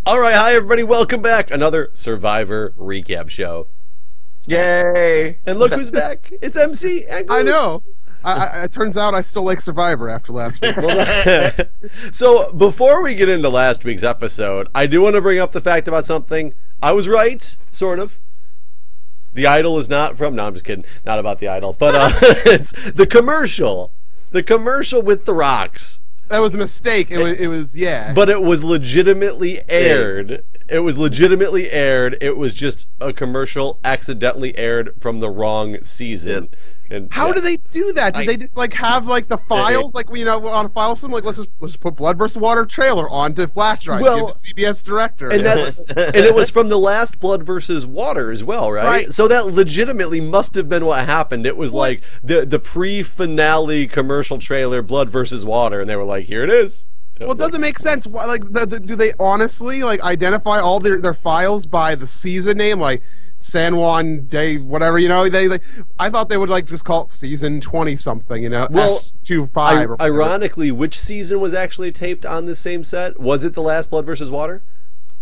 All right, hi everybody, welcome back. Another Survivor recap show. Yay! And look who's back. It's MC and Guude. I know. It turns out I still like Survivor after last week. So, before we get into last week's episode, I do want to bring up the fact about something. I was right, sort of. The Idol is not from... No, I'm just kidding. Not about the Idol. But it's the commercial. The commercial with the rocks. That was a mistake. It was yeah. But it was legitimately aired. It was legitimately aired. It was just a commercial accidentally aired from the wrong season. And how do they do that? Did they just like have like the files, like on a file system? Like let's just put Blood vs. Water trailer onto flash drive. Well, CBS director, and and it was from the last Blood vs. Water as well, right? Right. So that legitimately must have been what happened. It was like the pre-finale commercial trailer, Blood vs. Water, and they were like, "Here it is." Well, it doesn't make sense. Why, like, do they honestly like identify all their files by the season name, like San Juan Day, whatever? I thought they would like just call it season 20 something. Well, S25. Ironically, which season was actually taped on the same set? Was it the last Blood vs. Water?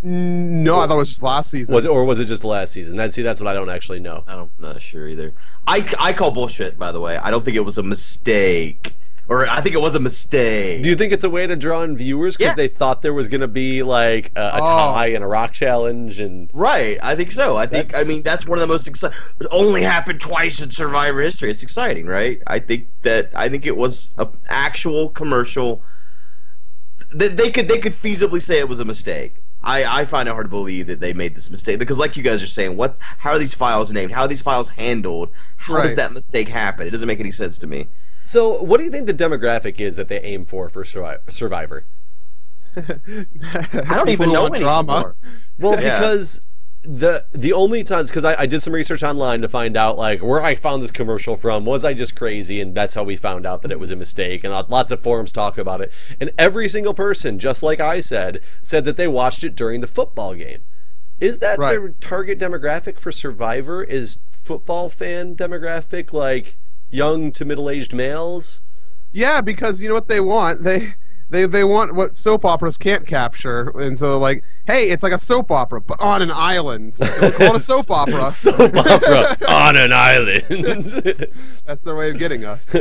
No, I thought it was just last season. Was it, or was it just the last season? That's what I don't actually know. I'm not sure either. I call bullshit, by the way. I don't think it was a mistake. Or I think it was a mistake. Do you think it's a way to draw in viewers because they thought there was going to be like a tie and a rock challenge and right? I think so. I mean that's one of the most exciting. It only happened twice in Survivor history. It's exciting, right? I think it was an actual commercial. They could feasibly say it was a mistake. I find it hard to believe that they made this mistake because, like you guys are saying, how are these files named? How are these files handled? How does that mistake happen? It doesn't make any sense to me. So, what do you think the demographic is that they aim for Survivor? I don't even know anymore. Well, because the only times, because I did some research online to find out like where I found this commercial from. Was I just crazy? And that's how we found out that it was a mistake. And lots of forums talk about it. And every single person, just like I said that they watched it during the football game. Is that their target demographic for Survivor? Is football fan demographic like young to middle-aged males? Yeah, because you know what they want? They want what soap operas can't capture, and so like, hey, it's like a soap opera, but on an island. They'll call it a soap opera. Soap opera on an island. That's their way of getting us.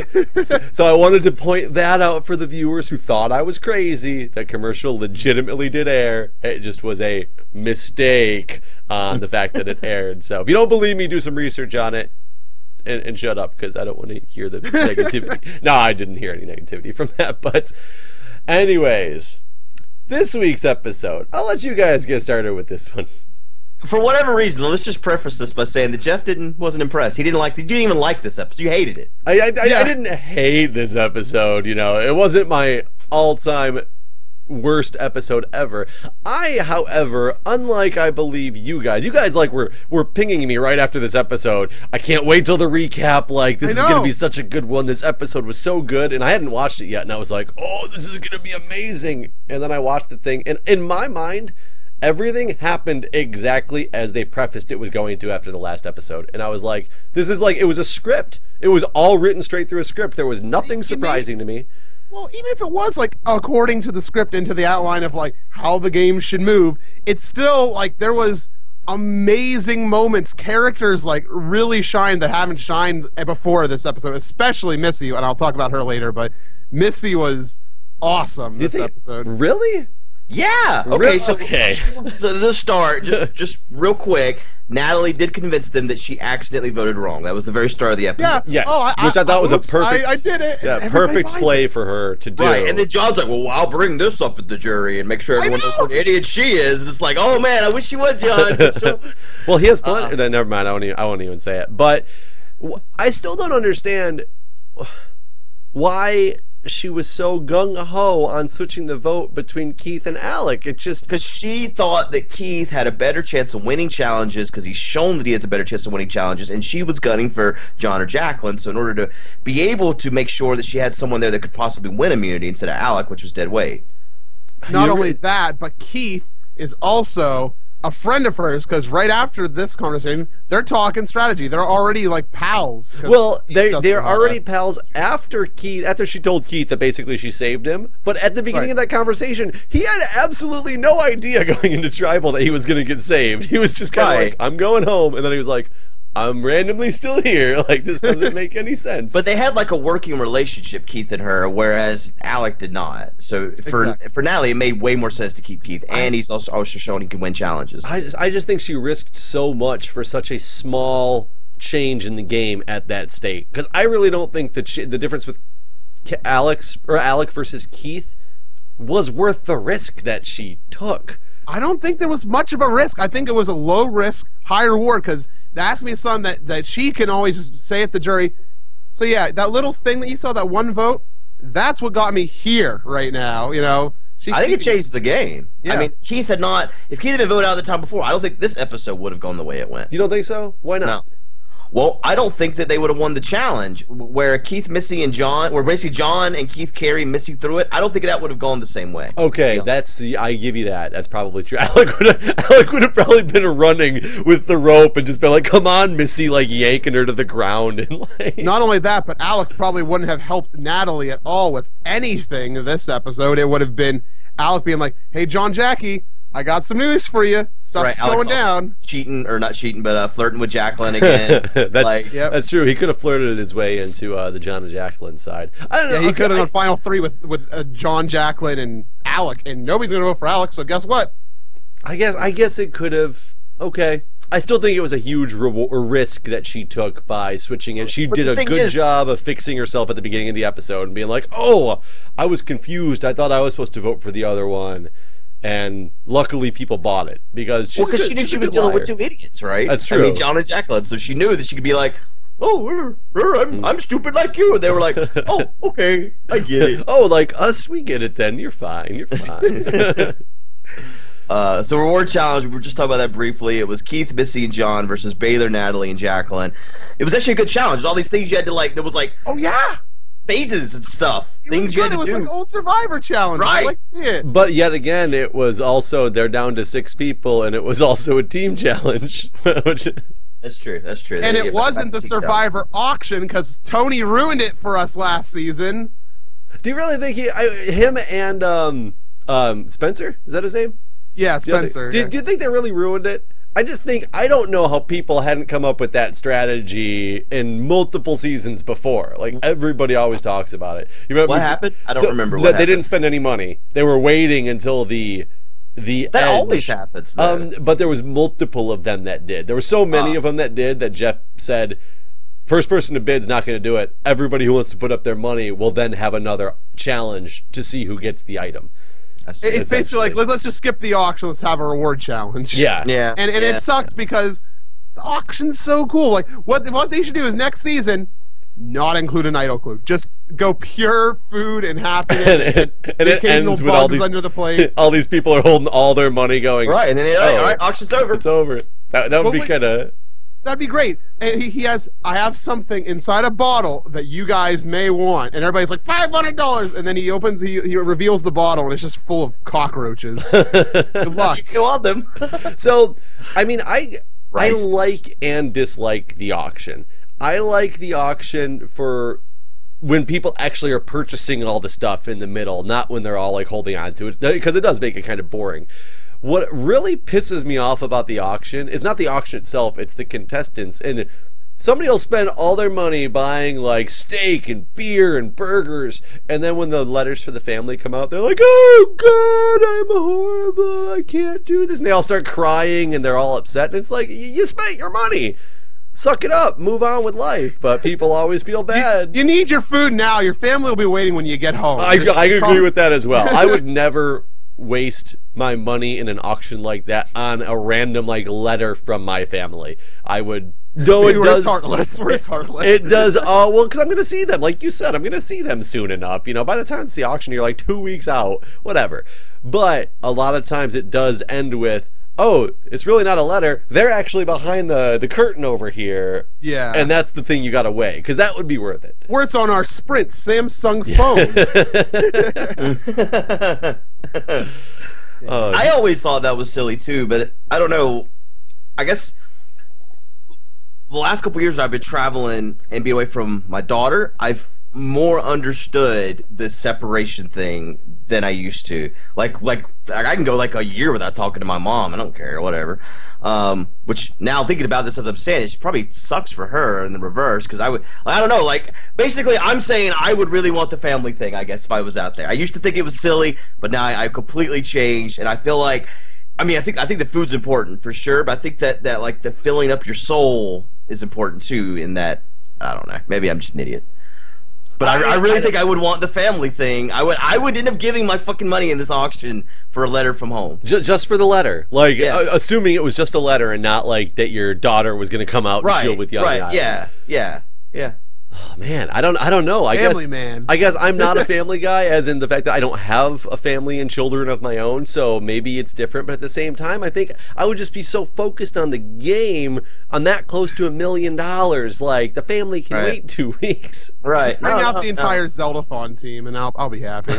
So I wanted to point that out for the viewers who thought I was crazy. That commercial legitimately did air. It just was a mistake on the fact that it aired. So if you don't believe me, do some research on it. And shut up, because I don't want to hear the negativity. No, I didn't hear any negativity from that. But anyways, this week's episode, I'll let you guys get started with this one. For whatever reason, let's just preface this by saying that Jeff wasn't impressed. You didn't even like this episode. You hated it. I didn't hate this episode. It wasn't my all-time worst episode ever. However, unlike I believe you guys like were pinging me right after this episode. I can't wait till the recap. Like, this is gonna be such a good one. This episode was so good, and I hadn't watched it yet, and I was like, oh, this is gonna be amazing. And then I watched the thing, and in my mind, everything happened exactly as they prefaced it was going to after the last episode. And I was like, this is like, it was a script. It was all written straight through a script. There was nothing surprising to me. Well, even if it was like according to the script into the outline of like how the game should move, it's still like there was amazing moments. Characters like really shined that haven't shined before this episode, especially Missy, and I'll talk about her later. But Missy was awesome this episode. Really? Yeah. Okay. So the start, just real quick. Natalie did convince them that she accidentally voted wrong. That was the very start of the episode. Yeah. Yes. Which I thought was a perfect. I did it. Yeah, perfect play for her to do. Right. And then John's like, "Well, I'll bring this up at the jury and make sure everyone knows what an idiot she is." And it's like, "Oh man, I wish you would, John." Well, he has plenty. Never mind. I won't even say it. But I still don't understand why she was so gung-ho on switching the vote between Keith and Alec. It's just because she thought that Keith had a better chance of winning challenges because he's shown that he has a better chance of winning challenges, and she was gunning for John or Jacqueline. So in order to be able to make sure that she had someone there that could possibly win immunity instead of Alec, which was dead weight. Not only that, but Keith is also a friend of hers, because right after this conversation, they're talking strategy. They're already like pals. Well, they're already pals after she told Keith that basically she saved him. But at the beginning of that conversation, he had absolutely no idea going into Tribal that he was going to get saved. He was just kind of like, I'm going home. And then he was like, I'm randomly still here. Like, this doesn't make any sense. But they had like a working relationship, Keith and her, whereas Alec did not. So for Natalie, it made way more sense to keep Keith, and he's also shown he can win challenges. I just think she risked so much for such a small change in the game at that state. Because I really don't think that the difference with Alec versus Keith was worth the risk that she took. I don't think there was much of a risk. I think it was a low risk, high reward, because that asked me something that she can always say at the jury. So yeah, that little thing that you saw, that one vote, that's what got me here right now. You know, I think it changed the game. Yeah. I mean, if Keith had been voted out the time before, I don't think this episode would have gone the way it went. You don't think so? Why not? No. Well, I don't think that they would have won the challenge where Keith, Missy, and John, where basically John and Keith carry Missy through it. I don't think that would have gone the same way. Okay, I give you that. That's probably true. Alec would have probably been running with the rope and just been like, come on, Missy, like yanking her to the ground. And like... Not only that, but Alec probably wouldn't have helped Natalie at all with anything this episode. It would have been Alec being like, hey, John Jackie, I got some news for you. Stuff's going down. Cheating, or not cheating, but flirting with Jacqueline again. That's true. He could have flirted his way into the John and Jacqueline side. I don't know. Yeah, he could have done Final Three with John, Jacqueline, and Alec, and nobody's going to vote for Alec, so guess what? I guess it could have. Okay. I still think it was a huge risk that she took by switching it. She did a good job of fixing herself at the beginning of the episode and being like, oh, I was confused. I thought I was supposed to vote for the other one. And luckily, people bought it because she knew she was dealing with two idiots, right? That's true. I mean, John and Jacqueline, so she knew that she could be like, "Oh, I'm stupid like you." And they were like, "Oh, okay, I get it." Oh, like us, we get it. Then you're fine. You're fine. So reward challenge. We were just talking about that briefly. It was Keith, Missy, and John versus Baylor, Natalie, and Jacqueline. It was actually a good challenge. There's all these things you had to like. There was like, oh yeah, phases and stuff. Things you had to do. It was like old Survivor challenge. Right. I like to see it. But yet again, it was also they're down to 6 people, and it was also a team challenge. That's true. That's true. And it wasn't the Survivor auction because Tony ruined it for us last season. Do you really think him and Spencer? Is that his name? Yeah, Spencer. Do you think they really ruined it? I don't know how people hadn't come up with that strategy in multiple seasons before. Like, everybody always talks about it. You remember what happened? I don't remember what happened. They didn't spend any money. They were waiting until the that edge. Always happens, though. But there was multiple of them that did. There were so many of them that did that Jeff said, first person to bid's not going to do it. Everybody who wants to put up their money will then have another challenge to see who gets the item. It's basically like, let's just skip the auction, let's have a reward challenge. Yeah. And it sucks because the auction's so cool. Like, what they should do is next season, not include an idol clue. Just go pure food and happiness. and it ends with all these under the plate. All these people are holding all their money going. Right, and then, all right, auction's over. It's over. That would be kind of... That'd be great. And I have something inside a bottle that you guys may want. And everybody's like, $500. And then he reveals the bottle and it's just full of cockroaches. Good luck. You want them. So, I mean, I like and dislike the auction. I like the auction for when people actually are purchasing all the stuff in the middle, not when they're all like holding on to it, because it does make it kind of boring. What really pisses me off about the auction is not the auction itself, it's the contestants. And somebody will spend all their money buying like steak and beer and burgers, and then when the letters for the family come out, they're like, oh God, I'm horrible, I can't do this. And they all start crying and they're all upset. And it's like, you spent your money. Suck it up, move on with life. But people always feel bad. You need your food now. Your family will be waiting when you get home. I agree with that as well. I would never waste my money in an auction like that on a random like letter from my family. I would. No, it does. Heartless. We're heartless. It does. Oh well, because I'm going to see them. Like you said, I'm going to see them soon enough. You know, by the time it's the auction, you're like 2 weeks out, whatever. But a lot of times it does end with, oh, it's really not a letter. They're actually behind the curtain over here. Yeah. And that's the thing you got to weigh, because that would be worth it. Or it's on our Sprint Samsung phone. I always thought that was silly too, but I don't know. I guess the last couple years I've been traveling and being away from my daughter, I've more understood the separation thing than I used to. Like I can go like a year without talking to my mom. I don't care, whatever. Which now thinking about this as I'm saying, it probably sucks for her in the reverse, because I don't know. Like basically, I'm saying I would really want the family thing. I guess if I was out there, I used to think it was silly, but now I've completely changed, and I feel like. I mean, I think the food's important for sure, but I think that like the filling up your soul is important too. In that, I don't know. Maybe I'm just an idiot. But I really think I would want the family thing. I would end up giving my fucking money in this auction for a letter from home. Just for the letter, like assuming it was just a letter and not like that your daughter was going to come out and shield with you on the island. Yeah. Oh man, I don't know. I guess I'm not a family guy, as in the fact that I don't have a family and children of my own, so maybe it's different. But at the same time, I think I would just be so focused on the game, on that close to $1 million. Like the family can wait 2 weeks. Right. Bring out the entire Zelda-thon team, and I'll be happy.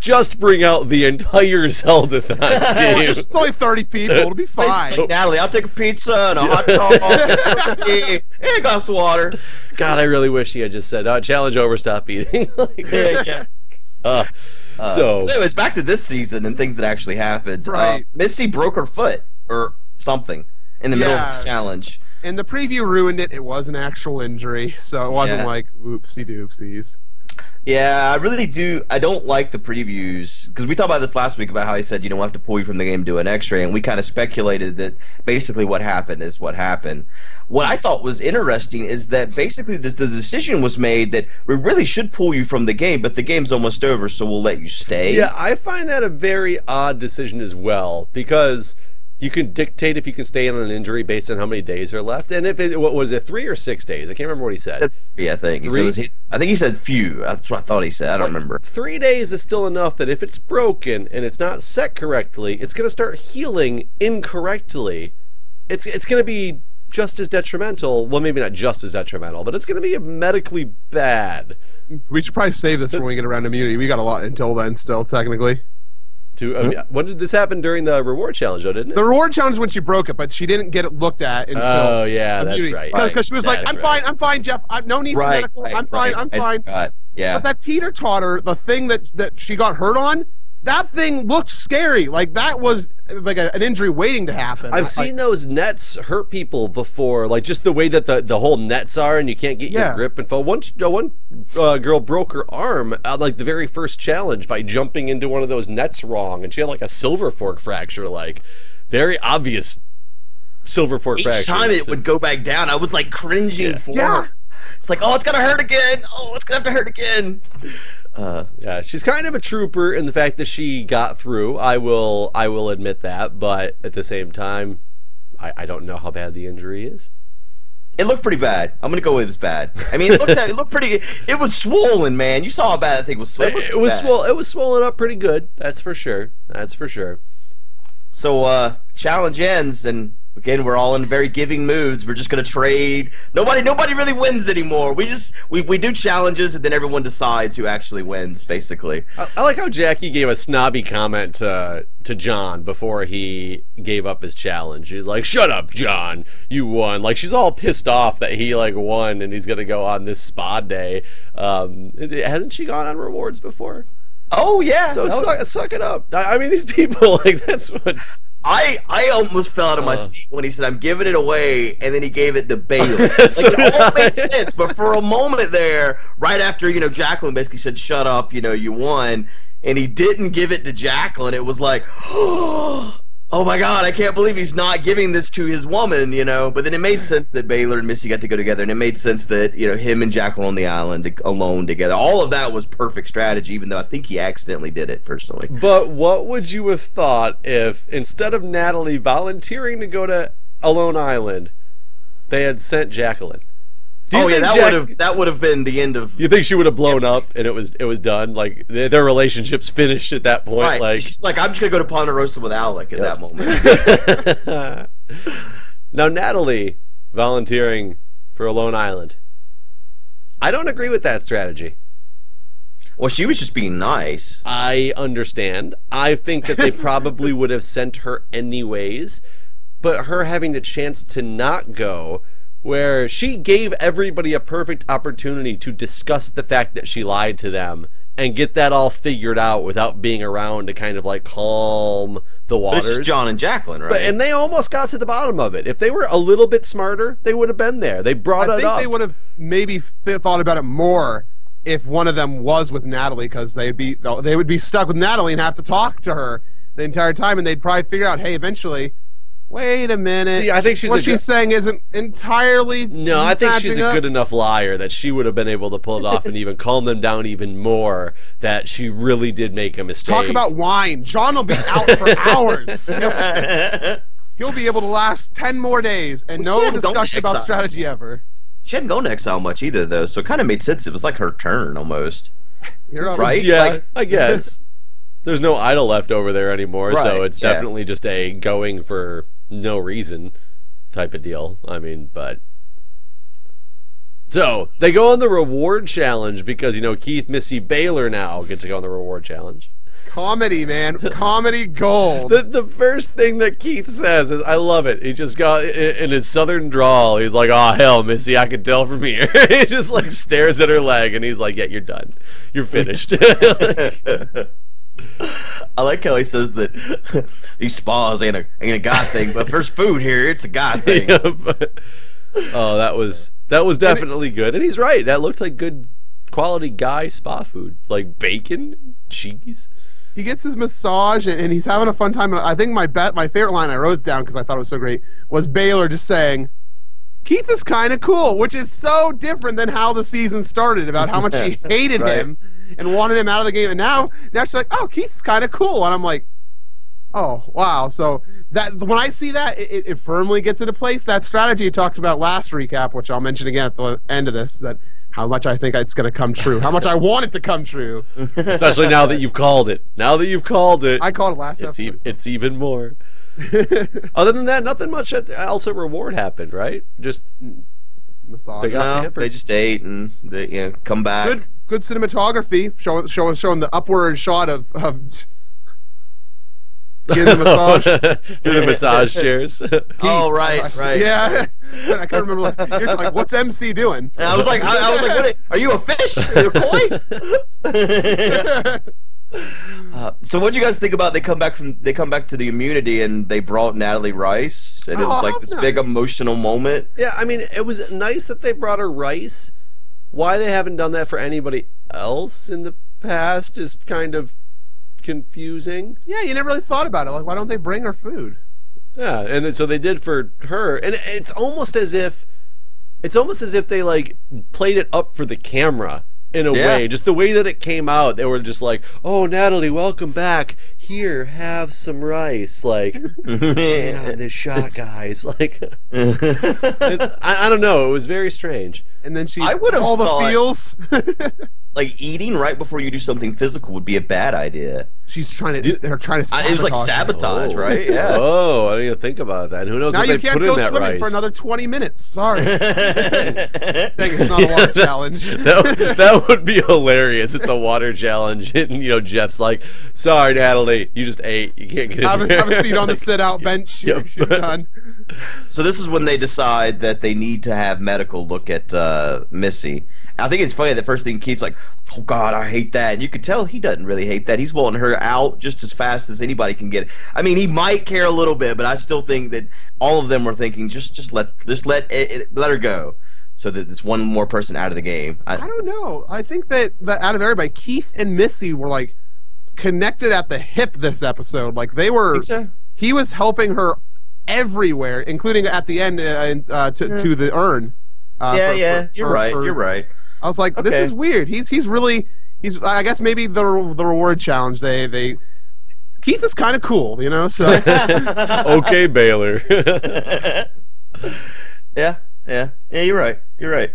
Just bring out the entire Zelda-thon team. It's only 30 people. It'll be fine. Natalie, I'll take a pizza and a hot dog and a glass of water. God, I really wish he had just said, challenge over, stop eating. So anyways, back to this season and things that actually happened. Right. Missy broke her foot or something in the middle of this challenge. And the preview ruined it. It was an actual injury, so it wasn't like oopsie doopsies. Yeah, I really do. I don't like the previews, because we talked about this last week about how he said, we'll have to pull you from the game to do an x-ray, and we kind of speculated that basically what happened is what happened. What I thought was interesting is that basically the decision was made that we really should pull you from the game, but the game's almost over, so we'll let you stay. Yeah, I find that a very odd decision as well, because you can dictate if you can stay in an injury based on how many days are left. And if it, what was it, 3 or 6 days? I can't remember what he said. I think. I think he said few. That's what I thought he said. I don't remember. 3 days is still enough that if it's broken and it's not set correctly, it's going to start healing incorrectly. It's going to be just as detrimental. Well, maybe not just as detrimental, but it's going to be medically bad. We should probably save this when we get around immunity. We got a lot until then still, technically. When did this happen? During the reward challenge, though, didn't it? The reward challenge when she broke it, but she didn't get it looked at until. Oh yeah, immunity. That's right. Because she was like, I'm fine, Jeff. No need for medical. I'm fine. Yeah. But that teeter-totter, the thing that she got hurt on, that thing looked scary. Like that was like an injury waiting to happen. I've seen those nets hurt people before, like just the way that the whole nets are, and you can't get your grip and fall. One girl broke her arm at like the very first challenge by jumping into one of those nets wrong, and she had like a silver fork fracture, like very obvious silver fork fracture. Each time it would go back down, I was like cringing for her. It's like, oh, it's gonna hurt again. Oh, it's gonna have to hurt again. Yeah, she's kind of a trooper in the fact that she got through. I will admit that, but at the same time, I don't know how bad the injury is. It looked pretty bad. I'm gonna go with it was bad. I mean, it looked pretty. It was swollen, man. You saw how bad that thing was swollen. It was swollen up pretty good. That's for sure. That's for sure. So challenge ends, and again, we're all in very giving moods. We're just gonna trade. Nobody really wins anymore. We do challenges, and then everyone decides who actually wins, basically. I like how Jackie gave a snobby comment to John before he gave up his challenge. He's like, "Shut up, John. You won." Like she's all pissed off that he like won, and he's gonna go on this spa day. Hasn't she gone on rewards before? Oh yeah. So suck it up. I mean, these people, like, that's what's. I almost fell out of my seat when he said, "I'm giving it away," and then he gave it to Baylor. Like, it all made sense, but for a moment there, right after, Jacqueline basically said, "Shut up, you won," and he didn't give it to Jacqueline, it was like, oh my God, I can't believe he's not giving this to his woman, But then it made sense that Baylor and Missy got to go together, and it made sense that, him and Jacqueline on the island alone together. All of that was perfect strategy, even though I think he accidentally did it, personally. But what would you have thought if, instead of Natalie volunteering to go to Alone Island, they had sent Jacqueline? That would have been the end of. You think she would have blown up and it was done? Like their relationship's finished at that point. Right. Like she's like, I'm just gonna go to Ponderosa with Alec at that moment. Now Natalie volunteering for Alone Island. I don't agree with that strategy. Well, she was just being nice. I understand. I think that they probably would have sent her anyways, but her having the chance to not go, where she gave everybody a perfect opportunity to discuss the fact that she lied to them and get that all figured out without being around to kind of like calm the waters. But it's just John and Jacqueline, right? And they almost got to the bottom of it. If they were a little bit smarter, they would have been there. They brought it up. I think they would have maybe thought about it more if one of them was with Natalie, because they would be stuck with Natalie and have to talk to her the entire time, and they'd probably figure out, hey, eventually, wait a minute. See, I think what she's saying isn't entirely. No, I think she's a good enough liar that she would have been able to pull it off and even calm them down even more. That she really did make a mistake. Talk about wine. John will be out for hours. He'll be able to last 10 more days and no discussion about strategy ever. She hadn't gone to exile much either, though, so it kind of made sense. It was like her turn almost, right? Yeah, like, I guess. There's no idol left over there anymore, right, so it's definitely just a going for no reason type of deal. I mean, but so they go on the reward challenge because, you know, Keith, Missy, Baylor now get to go on the reward challenge. Comedy, man. Comedy gold. The first thing that Keith says is, I love it. He just got in his southern drawl. He's like, "Oh hell, Missy, I can tell from here." He just like stares at her leg, and he's like, "Yeah, you're done. You're finished." I like how he says that these spas ain't a guy thing, but first food here, it's a guy thing. Yeah, but, oh, that was definitely good, and he's right. That looked like good quality guy spa food, like bacon, cheese. He gets his massage and he's having a fun time. I think my favorite line, I wrote it down because I thought it was so great, was Baylor just saying, "Keith is kind of cool," which is so different than how the season started, about how much she hated him and wanted him out of the game. And now she's like, "Oh, Keith's kind of cool," and I'm like, "Oh, wow." So that when I see that, it firmly gets into place. That strategy you talked about last recap, which I'll mention again at the end of this, that how much I think it's going to come true. How much I want it to come true. Especially now that you've called it. Now that you've called it. I called it last episode. It's even more. Other than that, nothing much else at reward happened, right? Just massage. They just ate and they come back. Good cinematography, showing the upward shot of getting the massage. Through the massage chairs. Oh, right. Yeah. I can't remember. You're like, what's MC doing? And I was like, what are you, a fish? Are you a koi? So what do you guys think about they come back to the immunity and they brought Natalie Rice and it was like this big emotional moment? Yeah, I mean, it was nice that they brought her Rice. Why they haven't done that for anybody else in the past is kind of confusing. Yeah, you never really thought about it. Like, why don't they bring her food? Yeah, and so they did for her, and it's almost as if they like played it up for the camera in a way. Just the way that it came out, they were just like, "Oh, Natalie, welcome back. Here, have some rice." Like, yeah, this shot, guys. Like, I don't know. It was very strange. And then I would have all the feels. Like eating right before you do something physical would be a bad idea. She's trying to. They're trying to. It was like sabotage, right? Yeah. Oh, I didn't even think about that. Who knows now what they put in that rice? Now you can't go swimming for another 20 minutes. Sorry. Dang, it's not a water challenge. That would be hilarious. It's a water challenge, and Jeff's like, "Sorry, Natalie, you just ate. You can't get in have a seat on the sit-out bench. You're done." So this is when they decide that they need to have medical look at Missy. I think it's funny, the first thing Keith's like, "Oh God, I hate that." And you could tell he doesn't really hate that. He's wanting her out just as fast as anybody can get it. I mean, he might care a little bit, but I still think that all of them were thinking, just let her go, so that there's one more person out of the game. I don't know. I think that out of everybody, Keith and Missy were like connected at the hip this episode. Like they were. Think so? He was helping her everywhere, including at the end to the urn. You're right. I was like, this is weird. He's I guess maybe the reward challenge. They Keith is kind of cool, So okay, Baylor. Yeah. You're right.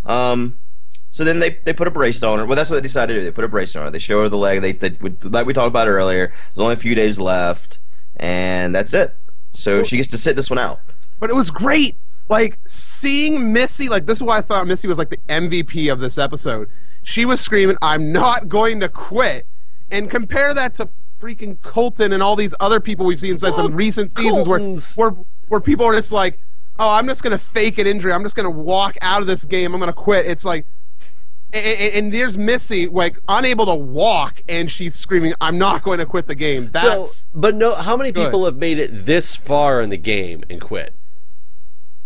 So then they put a brace on her. Well, that's what they decided to do. They put a brace on her. They show her the leg. They like we talked about earlier. There's only a few days left, and that's it. So she gets to sit this one out. But it was great. Like, seeing Missy, like, this is why I thought Missy was, like, the MVP of this episode. she was screaming, "I'm not going to quit." And compare that to freaking Colton and all these other people we've seen since some recent seasons where people are just like, "Oh, I'm just gonna fake an injury. I'm just gonna walk out of this game. I'm gonna quit." It's like, and there's Missy, like, unable to walk, and she's screaming, "I'm not going to quit the game." But no, how many people have made it this far in the game and quit?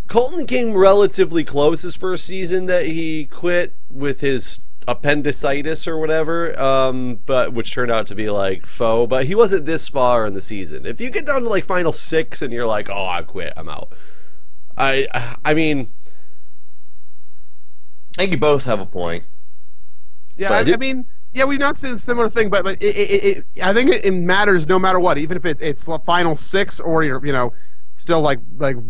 Colton came relatively close his first season that he quit with his appendicitis or whatever, but which turned out to be like faux. But he wasn't this far in the season. If you get down to like final 6 and you're like, "Oh, I quit, I'm out." I mean, I think you both have a point. Yeah, I mean, yeah, we've not seen a similar thing, but like, I think it matters no matter what, even if it's final 6 or you're, you know, still like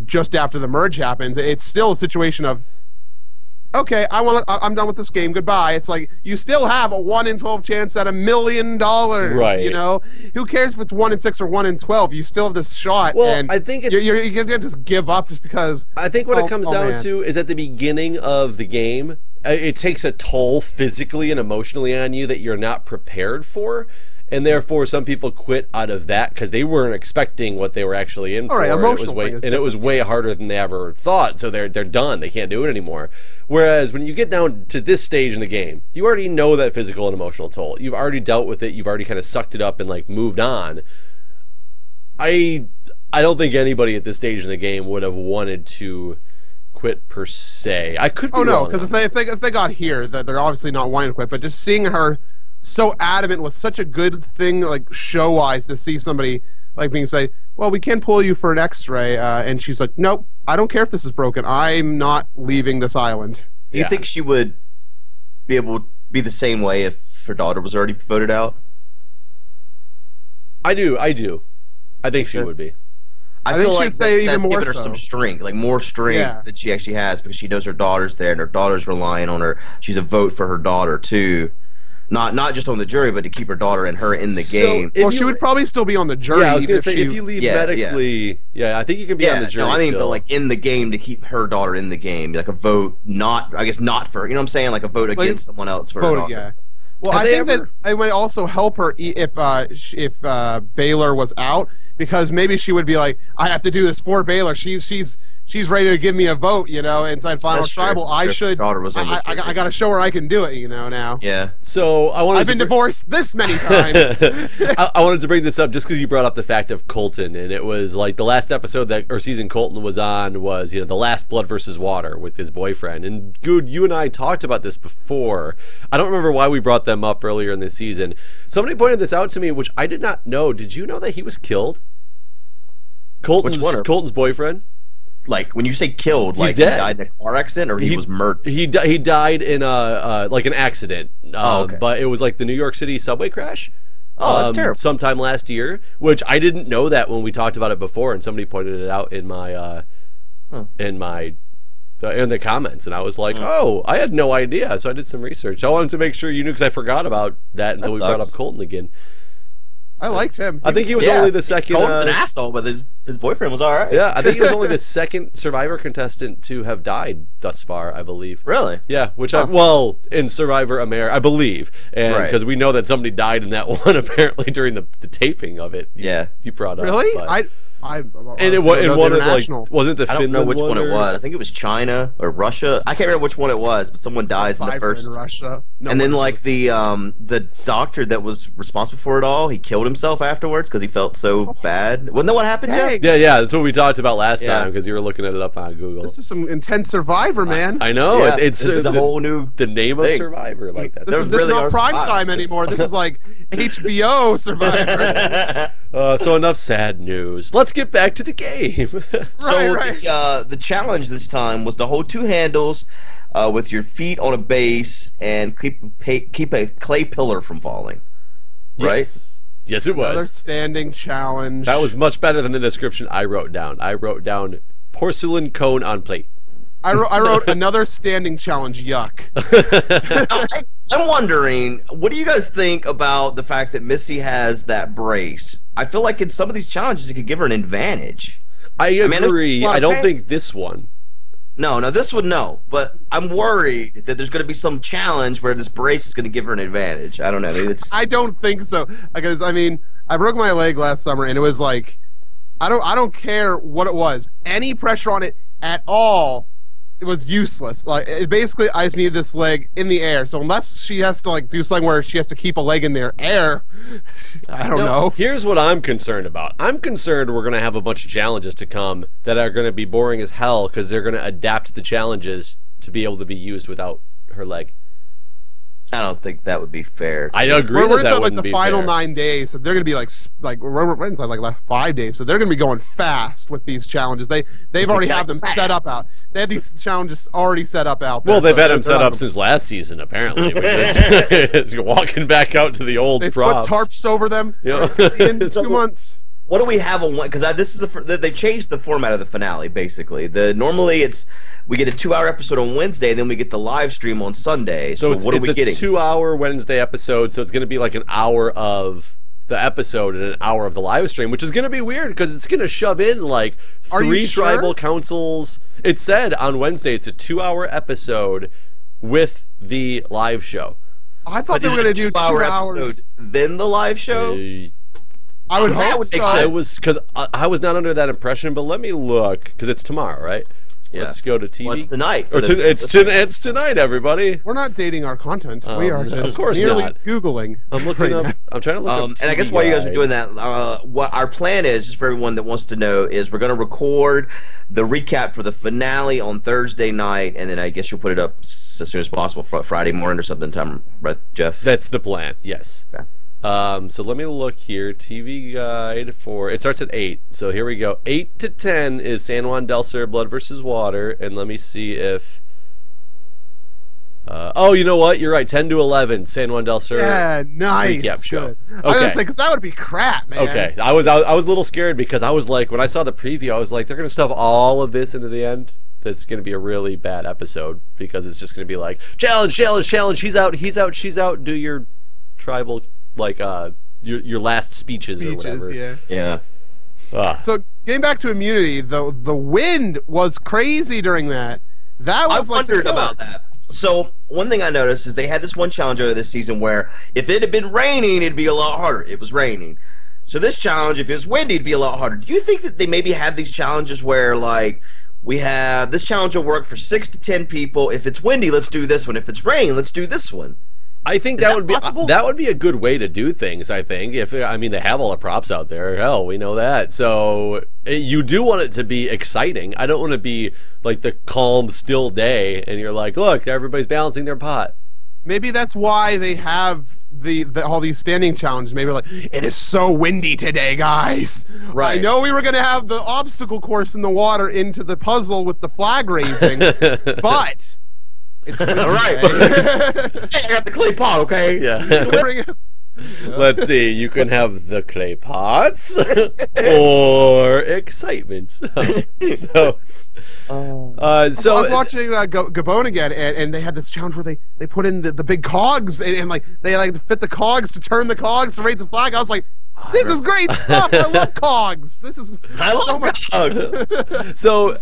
just after the merge happens. It's still a situation of, okay, I'm done with this game. Goodbye. It's like you still have a 1 in 12 chance at $1 million. Right. You know, who cares if it's 1 in 6 or 1 in 12? You still have this shot. Well, and I think it's you can't just give up just because. I think what it comes down to is at the beginning of the game, it takes a toll physically and emotionally on you that you're not prepared for. And therefore, some people quit out of that because they weren't expecting what they were actually in for. Right, And it was way harder than they ever thought. So they're done. They can't do it anymore. Whereas when you get down to this stage in the game, you already know that physical and emotional toll. You've already dealt with it. You've already kind of sucked it up and like moved on. I don't think anybody at this stage in the game would have wanted to quit per se. I could be wrong. Oh no, because if they got here, they're obviously not wanting to quit. But just seeing her so adamant was such a good thing, like show-wise, to see somebody like being say, "Well, we can pull you for an X-ray," and she's like, "Nope, I don't care if this is broken. I'm not leaving this island." Do you think she would be able to be the same way if her daughter was already voted out? I do. I think she would be. I feel like that's giving her some strength, like more strength that she actually has because she knows her daughter's there and her daughter's relying on her. She's a vote for her daughter too. Not just on the jury, but to keep her daughter and her in the game. Well, she would probably still be on the jury. Yeah, I was going to say, if you leave medically, I think you can be on the jury. No, I mean, still. but like in the game to keep her daughter in the game, like a vote, not for, you know what I'm saying, like a vote against someone else for her daughter. Yeah. Well, I think that it would also help her if Baylor was out, because maybe she would be like, "I have to do this for Baylor. She's ready to give me a vote, you know, inside Finals Tribal. I got to show her I can do it, you know, now." Yeah. So I've been divorced this many times. I wanted to bring this up just because you brought up the fact of Colton, and it was like the last episode or season Colton was on was, you know, the last Blood versus Water with his boyfriend. And Guude, you and I talked about this before. I don't remember why we brought them up earlier in this season. Somebody pointed this out to me, which I did not know. Did you know that he was killed? Colton's boyfriend. Like, when you say killed, like he died in a car accident, or he was murdered? He died in like an accident. Okay. But it was like the New York City subway crash. Oh, that's terrible. Sometime last year, which I didn't know that when we talked about it before, and somebody pointed it out in my in the comments, and I was like, "Oh, I had no idea." So I did some research. I wanted to make sure you knew because I forgot about that until we brought up Colton again. I liked him. I think he was only the second. Colton's an asshole, but his boyfriend was all right. Yeah, I think he was only the second Survivor contestant to have died thus far, I believe. Really? Yeah, which in Survivor America, I believe, and because we know that somebody died in that one apparently during the taping of it. You brought up. Really? But. And in one of like, wasn't the Finland? I don't know which one it was. I think it was China or Russia. I can't remember which one it was, but someone dies in the first. In Russia. And then like the doctor that was responsible for it all, he killed himself afterwards because he felt so bad. Wasn't that what happened, Jeff? Yeah, that's what we talked about last time because you were looking it up on Google. This is some intense Survivor, man. I know. Yeah, it's a whole new the name of Survivor like that. This is not prime time anymore. This is like HBO Survivor. So enough sad news. Let's get back to the game. The challenge this time was to hold 2 handles with your feet on a base and keep a clay pillar from falling. Right? Yes, it was. Another standing challenge. That was much better than the description I wrote down. I wrote down porcelain cone on plate. I wrote another standing challenge. Yuck. I'm wondering, what do you guys think about the fact that Missy has that brace? I feel like in some of these challenges, it could give her an advantage. I agree. I don't think this one. No, this one, no. But I'm worried that there's going to be some challenge where this brace is going to give her an advantage. I don't know. I don't think so. Because, I mean, I broke my leg last summer, and it was like, I don't care what it was. Any pressure on it at all, it was useless. Like, basically, I just needed this leg in the air. So unless she has to, like, do something where she has to keep a leg in the air, I don't know. Here's what I'm concerned about. I'm concerned we're going to have a bunch of challenges to come that are going to be boring as hell because they're going to adapt the challenges to be able to be used without her leg. I don't think that would be fair. I agree We're that into like wouldn't the be final fair. 9 days, so they're gonna be like we're into like last 5 days, so they're gonna be going fast with these challenges. They've already have them set up out. They have these challenges already set up out there. Well, they've so had them set up since last season, apparently. Just walking back out to the old They put props. tarps over them. Yeah. In 2 months. What do we have on one? Because this is they changed the format of the finale. Basically, normally we get a 2-hour episode on Wednesday, and then we get the live stream on Sunday. So what are we getting? It's a 2-hour Wednesday episode, so it's going to be like an hour of the episode and an hour of the live stream, which is going to be weird because it's going to shove in like 3 tribal councils. It said on Wednesday it's a 2-hour episode with the live show. I thought they were going to do 2 hours. Episode, then the live show. I would hope so. I was not under that impression, but let me look because it's tomorrow, right? Yeah. Let's go to TV. Well, it's tonight. Or it's tonight, everybody. We're not dating our content. We are just of course merely not. Googling. I'm looking up. I'm trying to look up. And I guess TV while you guys are Guide. doing that, what our plan is, just for everyone that wants to know, is we're going to record the recap for the finale on Thursday night, and then I guess you'll put it up as soon as possible for Friday morning or something. Time, right, Jeff? That's the plan. Yes. Okay. So let me look here. TV guide for it starts at 8. So here we go. 8 to 10 is San Juan del Sur Blood versus Water, and let me see if. Oh, you know what? You're right. 10 to 11, San Juan del Sur. Yeah, nice. Recap show. Good. I was Okay. gonna say because that would be crap, man. Okay, I was a little scared because I was like, when I saw the preview, I was like, they're gonna stuff all of this into the end. That's gonna be a really bad episode because it's just gonna be like challenge. He's out. She's out. Do your tribal your last speeches or whatever. Yeah. Yeah. So getting back to immunity, the wind was crazy during that. That was I like the wondered killer. about that. So one thing I noticed is they had this one challenge earlier this season where if it had been raining, it'd be a lot harder. It was raining. So this challenge, if it was windy, it'd be a lot harder. Do you think that they maybe have these challenges where like we have this challenge will work for 6 to 10 people? If it's windy, let's do this one. If it's rain, let's do this one. I think Is that that would be possible? that would be a good way to do things. I think I mean they have all the props out there. Hell, we know that. So you do want it to be exciting. I don't want to be like the calm, still day, and you're like, look, everybody's balancing their pot. Maybe that's why they have the all these standing challenges. Maybe like it is so windy today, guys. Right. I know we were gonna have the obstacle course in the water into the puzzle with the flag raising, but it's windy Right. today. Hey, I got the clay pot, okay? Yeah. Bring it- Let's see. You can have the clay pots or excitement. So I was watching Gabon again, and they had this challenge where they put in the big cogs, and like they like fit the cogs to turn the cogs to raise the flag. I was like, this is great stuff. I love cogs. This is I love so much. dogs. So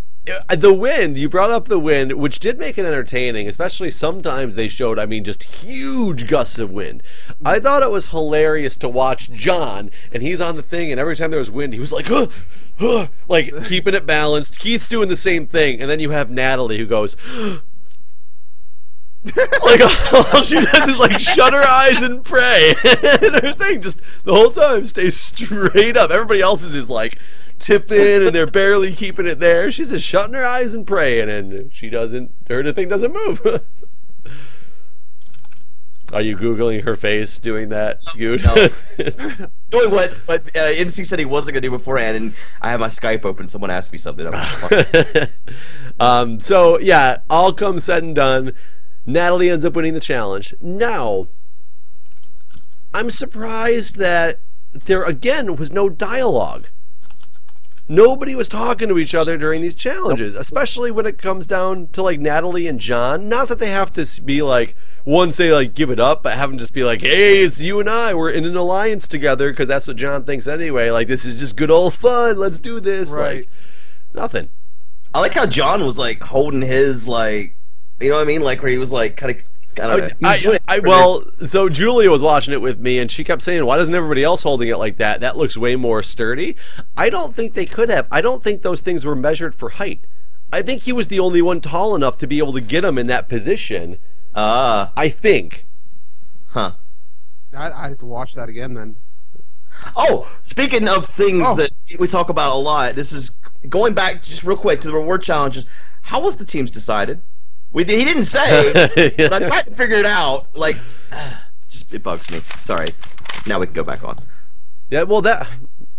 the wind, you brought up the wind, which did make it entertaining, especially sometimes they showed, I mean, just huge gusts of wind. I thought it was hilarious to watch John, and he's on the thing, and every time there was wind, he was like, like keeping it balanced. Keith's doing the same thing, and then you have Natalie who goes, like all she does is like shut her eyes and pray, and her thing just the whole time stays straight up. Everybody else's is like tipping and they're barely keeping it there. She's just shutting her eyes and praying, and she doesn't. Her thing doesn't move. Are you googling her face doing that, Guude? No. Doing what MC said he wasn't gonna do beforehand, and I have my Skype open. Someone asked me something. So yeah, all comes said and done, Natalie ends up winning the challenge. Now, I'm surprised that there again was no dialogue. Nobody was talking to each other during these challenges, especially when it comes down to like Natalie and John. Not that they have to be like one say like give it up, but have them just be like, hey, it's you and I, we're in an alliance together, because that's what John thinks anyway. Like, this is just good old fun. Let's do this. Right. Like, nothing. I like how John was like holding his like, you know what I mean, like where he was like kind of. I don't know. He was doing it Well, so Julia was watching it with me, and she kept saying, "Why doesn't everybody else holding it like that? That looks way more sturdy." I don't think they could have. I don't think those things were measured for height. I think he was the only one tall enough to be able to get him in that position. I think. Huh. I'd have to watch that again then. Oh, speaking of things that we talk about a lot, this is going back just real quick to the reward challenges. How was the teams decided? He didn't say, but I tried to figure it out. Like, just it bugs me. Sorry. Now we can go back on. Yeah, well,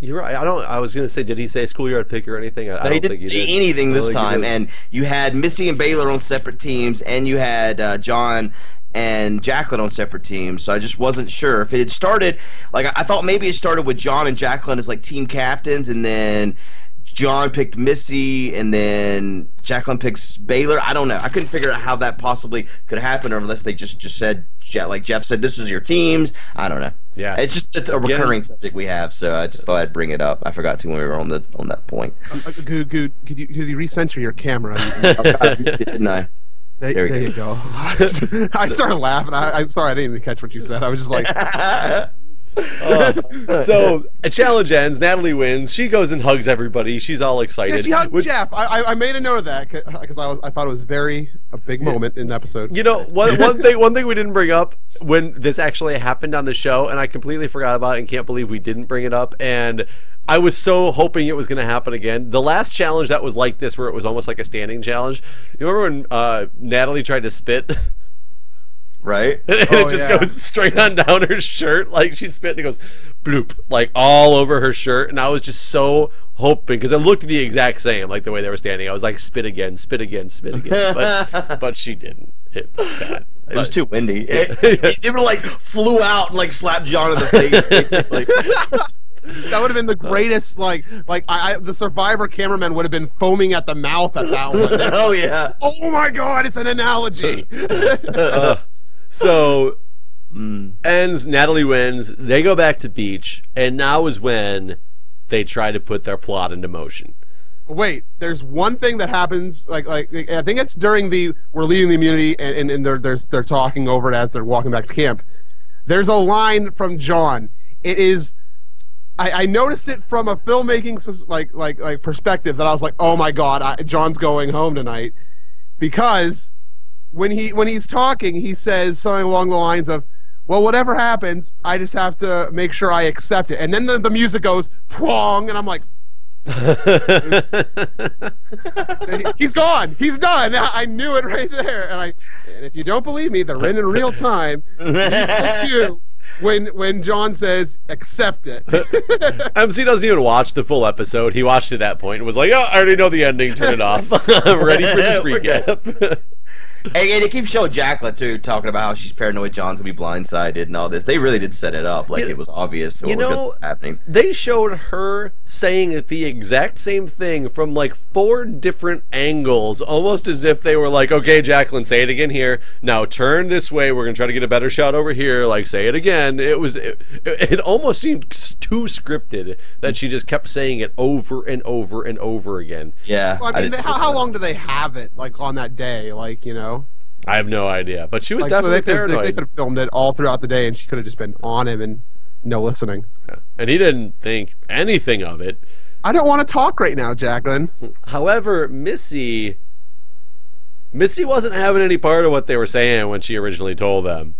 you're right. I was gonna say, did he say schoolyard pick or anything? I don't he didn't think he say did. anything this time. And you had Missy and Baylor on separate teams, and you had John and Jacqueline on separate teams. So I just wasn't sure if it had started. Like, I thought maybe it started with John and Jacqueline as like team captains, and then John picked Missy, and then Jacqueline picks Baylor. I don't know. I couldn't figure out how that possibly could happen, or unless they just said, like Jeff said, this is your teams. I don't know. Yeah, it's just a recurring subject we have, so I just thought I'd bring it up. I forgot to when we were on that point. Good. Could you recenter your camera? Didn't I? There you go. I started laughing. I'm sorry, I didn't even catch what you said. I was just like. So a challenge ends. Natalie wins. She goes and hugs everybody. She's all excited. Yeah, she hugged Jeff. I made a note of that because I thought it was a big moment in the episode. You know, one thing we didn't bring up when this actually happened on the show, and I completely forgot about it and can't believe we didn't bring it up. And I was so hoping it was going to happen again. The last challenge that was like this, where it was almost like a standing challenge. You remember when Natalie tried to spit? Right? And it just goes straight on down her shirt. Like, she spit and it goes bloop, like all over her shirt. And I was just so hoping, because it looked the exact same, like the way they were standing. I was like, spit again, spit again, spit again. But she didn't. It was sad. It was too windy. It like flew out and like slapped John in the face, basically. That would have been the greatest, the Survivor cameraman would have been foaming at the mouth at that one. Oh, yeah. Oh, my God, it's an analogy. So, ends, Natalie wins, they go back to beach, and now is when they try to put their plot into motion. Wait, there's one thing that happens, I think it's during we're leaving the immunity, and they're talking over it as they're walking back to camp. There's a line from John. It is... I noticed it from a filmmaking perspective that I was like, oh my God, John's going home tonight, because when he's talking, he says something along the lines of, well, whatever happens, I just have to make sure I accept it. And then the music goes, prong, and I'm like, he's gone. He's done. I knew it right there. And if you don't believe me, they're in real time. Please cue when John says, accept it. MC doesn't even watch the full episode. He watched to that point and was like, oh, I already know the ending. Turn it off. I'm ready for this recap. And it keeps showing Jacqueline, too, talking about how she's paranoid John's going to be blindsided and all this. They really did set it up. Like, it was obvious what was happening. They showed her saying the exact same thing from, 4 different angles, almost as if they were like, okay, Jacqueline, say it again here. Now turn this way. We're going to try to get a better shot over here. Say it again. It almost seemed too scripted that she just kept saying it over and over and over again. Yeah. Well, I mean, how long do they have it, on that day? I have no idea, but she was definitely paranoid. They could have filmed it all throughout the day, and she could have just been on him and no listening. Yeah. And he didn't think anything of it. I don't want to talk right now, Jacqueline. However, Missy wasn't having any part of what they were saying when she originally told them.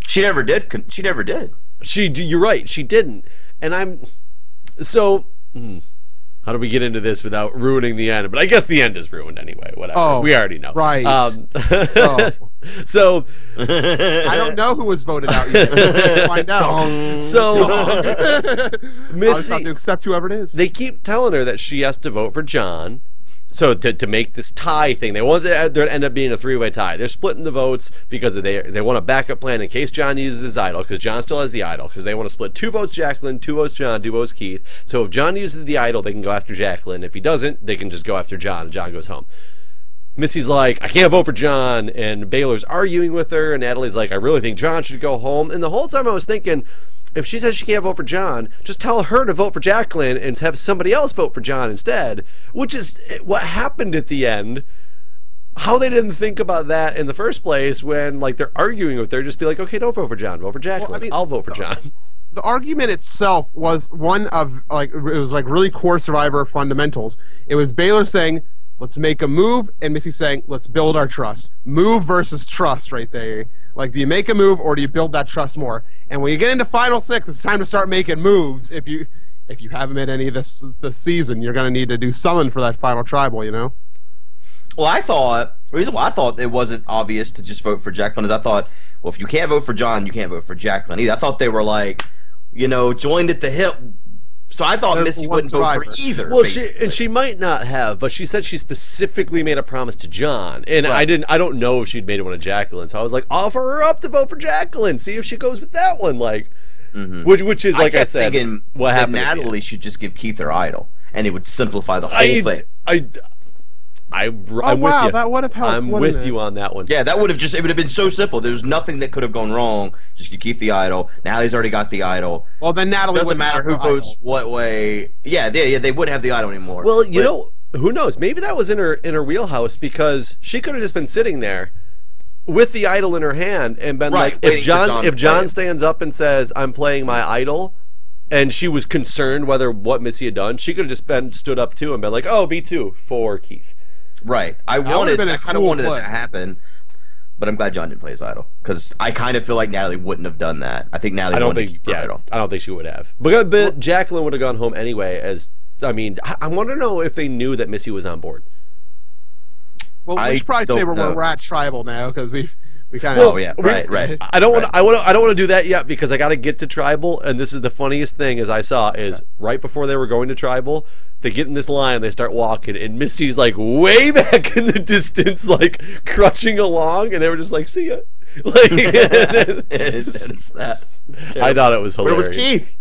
She never did. She never did. You're right. She didn't. And so. How do we get into this without ruining the end? But I guess the end is ruined anyway. Whatever. Oh, we already know. Right. So I don't know who was voted out yet. We'll find out. So Missy, I'll just have to accept whoever it is. They keep telling her that she has to vote for John. So to make this tie thing, they want there to end up being a 3-way tie. They're splitting the votes because they want a backup plan in case John uses his idol, because John still has the idol, because they want to split 2 votes Jacqueline, 2 votes John, 2 votes Keith. So if John uses the idol, they can go after Jacqueline. If he doesn't, they can just go after John, and John goes home. Missy's like, I can't vote for John, and Baylor's arguing with her, and Natalie's like, I really think John should go home. And the whole time I was thinking, if she says she can't vote for John, just tell her to vote for Jacqueline and have somebody else vote for John instead, which is what happened at the end. How they didn't think about that in the first place when, like, they're arguing with her, just be like, okay, don't vote for John, vote for Jacqueline. Well, I mean, I'll vote for John. The argument itself was one of, like, it was like really core Survivor fundamentals. It was Baylor saying, let's make a move, and Missy saying, let's build our trust. Move versus trust right there. Like, do you make a move or do you build that trust more? And when you get into Final Six, it's time to start making moves. If you haven't made any this season, you're going to need to do something for that final tribal, you know? Well, the reason why I thought it wasn't obvious to just vote for Jacqueline is I thought, well, if you can't vote for John, you can't vote for Jacqueline either. I thought they were like, you know, joined at the hip. So I thought Missy wouldn't vote for either. Well, she might not have, but she said she specifically made a promise to John, and right. I don't know if she'd made one to Jacqueline. So I was like, offer her up to vote for Jacqueline, see if she goes with that one, like, which is like I said, what happened. Natalie should just give Keith her idol, and it would simplify the whole thing. I'm with you. That would have helped. I'm with you on that one. Yeah, that would have it would have been so simple. There was nothing that could have gone wrong. Just keep the idol. Natalie's already got the idol. Well, then Natalie doesn't matter who votes what way. Yeah, they wouldn't have the idol anymore. Well, you know, who knows? Maybe that was in her wheelhouse because she could have just been sitting there with the idol in her hand and been like, if John stands up and says, "I'm playing my idol," and she was concerned whether what Missy had done, she could have just stood up too and been like, "Oh, me too," for Keith. Right. I kind of wanted it to happen, but I'm glad John didn't play his idol because I kind of feel like Natalie wouldn't have done that. I think Natalie wanted to keep her idol. I don't think she would have. But Jacqueline would have gone home anyway. I want to know if they knew that Missy was on board. Well, we should probably say we're at tribal now because we kind of. Oh yeah, right. I don't want to do that yet because I got to get to tribal, and this is the funniest thing as I saw is right before they were going to tribal. They get in this line, they start walking, and Missy's like way back in the distance, like crushing along, and they were just like, "See ya." Like, it's that. I thought it was hilarious. Where was Keith?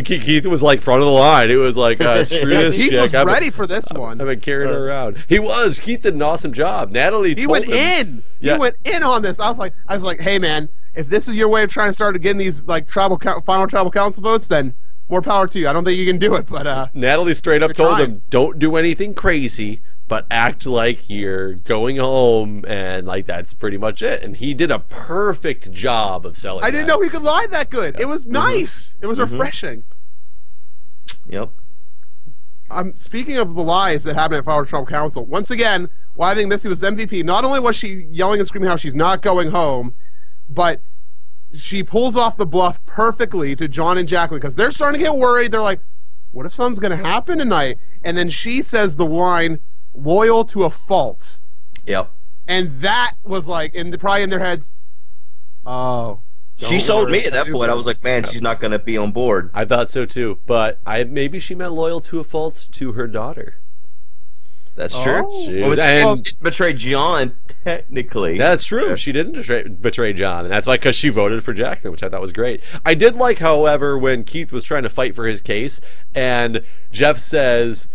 Keith was like front of the line. It was like, screw this Keith chick. was ready for this one. I've been carrying her around. He was. Keith did an awesome job. Natalie He went in. Yeah. He went in on this. I was like, hey man, if this is your way of trying to start getting these like final tribal council votes, then more power to you. I don't think you can do it, but Natalie straight up told him, don't do anything crazy, but act like you're going home, and like that's pretty much it. And he did a perfect job of selling. I didn't know he could lie that good. It was nice. It was refreshing. Yep. Speaking of the lies that happened at Final Tribal Council, once again, why I think Missy was MVP. Not only was she yelling and screaming how she's not going home, but she pulls off the bluff perfectly to John and Jacqueline because they're starting to get worried. They're like, what if something's going to happen tonight? And then she says the line, loyal to a fault. Yep. And that was like, probably in their heads, oh. She sold me at that point. I was like, man, she's not going to be on board. I thought so too. But maybe she meant loyal to a fault to her daughter. That's true. Well, she didn't betray John, technically. That's true. She didn't betray John, and that's why because she voted for Jacqueline, which I thought was great. I did like, however, when Keith was trying to fight for his case, and Jeff says,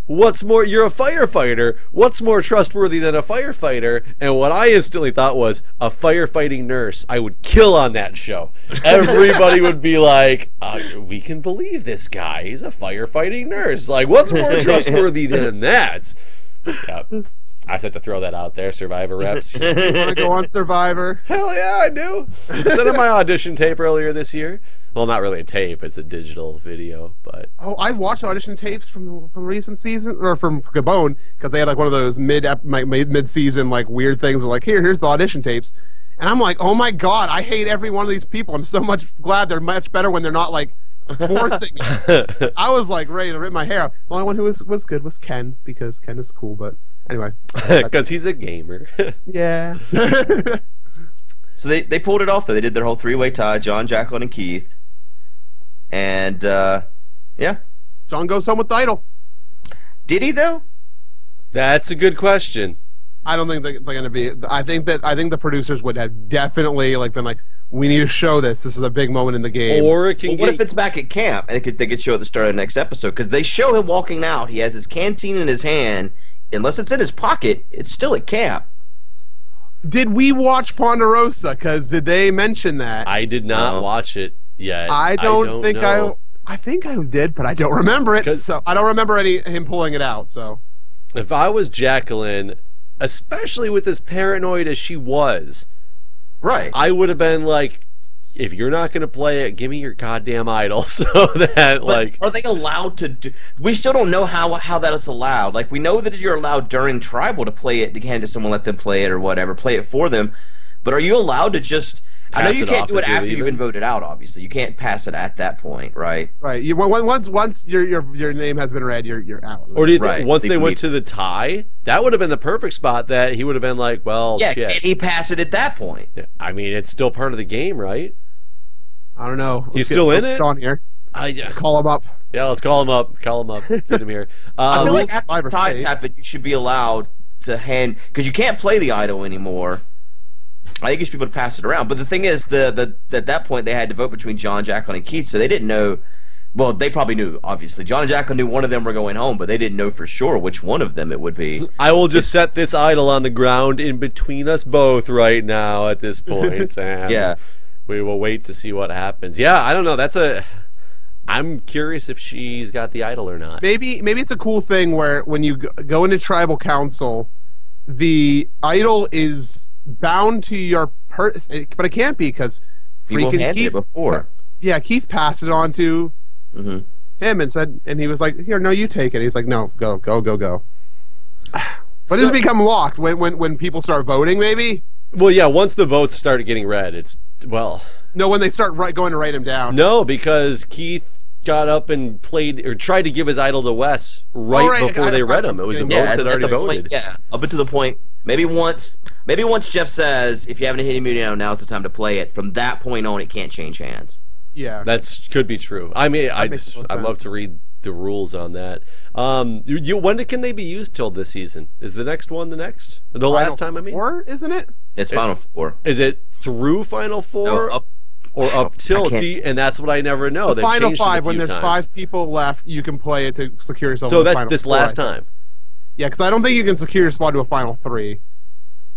"What's more, you're a firefighter. What's more trustworthy than a firefighter?" And what I instantly thought was a firefighting nurse. I would kill on that show. Everybody would be like, we can believe this guy. He's a firefighting nurse. Like, what's more trustworthy than that? Yep. I had to throw that out there, Survivor reps. You want to go on Survivor? Hell yeah, I do. I sent in my audition tape earlier this year. Well, not really a tape; it's a digital video. But I watched audition tapes from recent season or from Gabon because they had like one of those mid-season like weird things. Where like, here's the audition tapes, and I'm like, oh my god, I hate every one of these people. I'm so much glad they're much better when they're not like forcing it. I was like ready to rip my hair out. The only one who was good was Ken because Ken is cool, but. Anyway, because he's a gamer. Yeah. So they pulled it off though. They did their whole three-way tie: John, Jacqueline, and Keith. And yeah, John goes home with the idol. Did he though? That's a good question. I don't think they're going to be. I think the producers would have definitely like been like, we need to show this. This is a big moment in the game. Or it can what if it's back at camp and they could show at the start of the next episode because they show him walking out. He has his canteen in his hand. Unless it's in his pocket, it's still at camp. Did we watch Ponderosa? Because did they mention that? I did not watch it. yet. I don't think know. I think I did, but I don't remember it. So I don't remember him pulling it out. So if I was Jacqueline, especially with as paranoid as she was, right, I would have been like, if you're not going to play it, give me your goddamn idol. So that, like, are they allowed to do? We still don't know how that is allowed. Like, we know that you're allowed during tribal to play it, to hand it to someone, let them play it or whatever, play it for them. But are you allowed to just? I know you can't do it after you've been voted out. Obviously, you can't pass it at that point, right? Right. Once your name has been read, you're out. Or do you think once they went to the tie, that would have been the perfect spot that he would have been like, well, yeah, shit. Can he pass it at that point? Yeah, I mean, it's still part of the game, right? I don't know. He's still in it? On here. Let's call him up. Yeah, let's call him up. Call him up. Get him here. I feel like after the ties happen, you should be allowed to hand, because you can't play the idol anymore. I think you should be able to pass it around. But the thing is, at that point, they had to vote between John, Jacqueline, and Keith, so they didn't know. Well, they probably knew, obviously. John and Jacqueline knew one of them were going home, but they didn't know for sure which one of them it would be. I will just set this idol on the ground in between us both right now at this point, and yeah, we will wait to see what happens. Yeah, I don't know. I'm curious if she's got the idol or not. Maybe it's a cool thing where when you go into tribal council, the idol is bound to your person, but it can't be because freaking Keith before. Yeah, Keith passed it on to him and he was like, "Here, no, you take it." He's like, "No, go." But does it become locked when people start voting? Maybe. Well, yeah. Once the votes start getting read, it's No, when they start going to write him down. No, because Keith got up and played or tried to give his idol to Wes before they read him. It was the votes that already voted. Yeah, up until the point. Maybe once Jeff says, if you haven't hit immunity, now's the time to play it. From that point on, it can't change hands. Yeah, that could be true. I mean, I'd love to read the rules on that. When can they be used till this season? Is the next one the last time? I mean, 4, isn't it? It's Final Four. Is it through Final Four? No, up till? See, and that's what I never know. The Final 5, when there's 5 people left, you can play it to secure yourself. So that's this last time. Yeah, because I don't think you can secure your spot to a Final 3.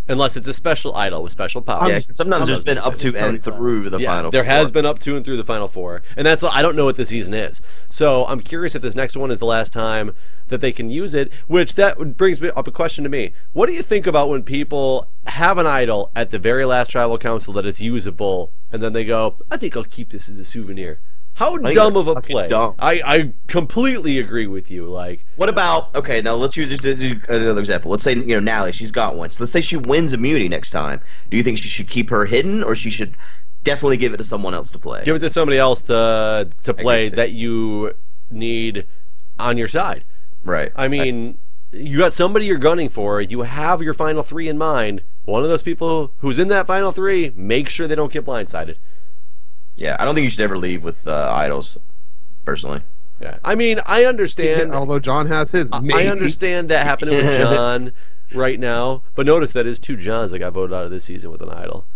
Unless it's a special idol with special powers. Yeah, sometimes there's been up to and through the Final Four. There has been up to and through the Final Four. And that's what I don't know what the season is. So I'm curious if this next one is the last time that they can use it, which that brings up a question to me. What do you think about when people have an idol at the very last tribal council that it's usable, and then they go, I think I'll keep this as a souvenir? How dumb of a play. Dumb. I completely agree with you. Like, what about, okay, now let's use just another example. Let's say, Natalie, she's got one. Let's say she wins immunity next time. Do you think she should keep her hidden, or she should definitely give it to someone else to play? Give it to somebody else to play that you need on your side. Right. I mean, you got somebody you're gunning for. You have your final 3 in mind. One of those people who's in that final 3, make sure they don't get blindsided. Yeah, I don't think you should ever leave with idols, personally. Yeah, I mean, I understand. Yeah, although John has his. I understand that happening with John right now, but notice that is 2 Johns that got voted out of this season with an idol.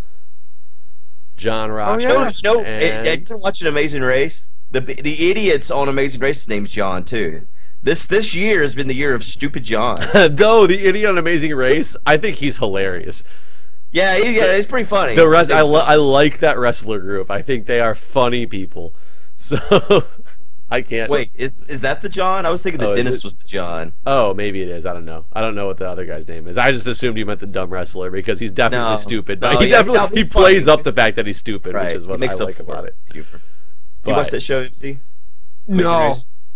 John Rock. Oh, yeah. Have you been watching Amazing Race? The idiots on Amazing Race named John too. This year has been the year of stupid John. Though the idiot on Amazing Race, I think he's hilarious. Yeah, it's pretty funny. The rest, I like that wrestler group. I think they are funny people. So I can't. Wait, is that the John? I was thinking the dentist was the John. Oh, maybe it is. I don't know. I don't know what the other guy's name is. I just assumed you meant the dumb wrestler because he's definitely stupid. But he plays up the fact that he's stupid, which is what I like about it. You watch that show, MC?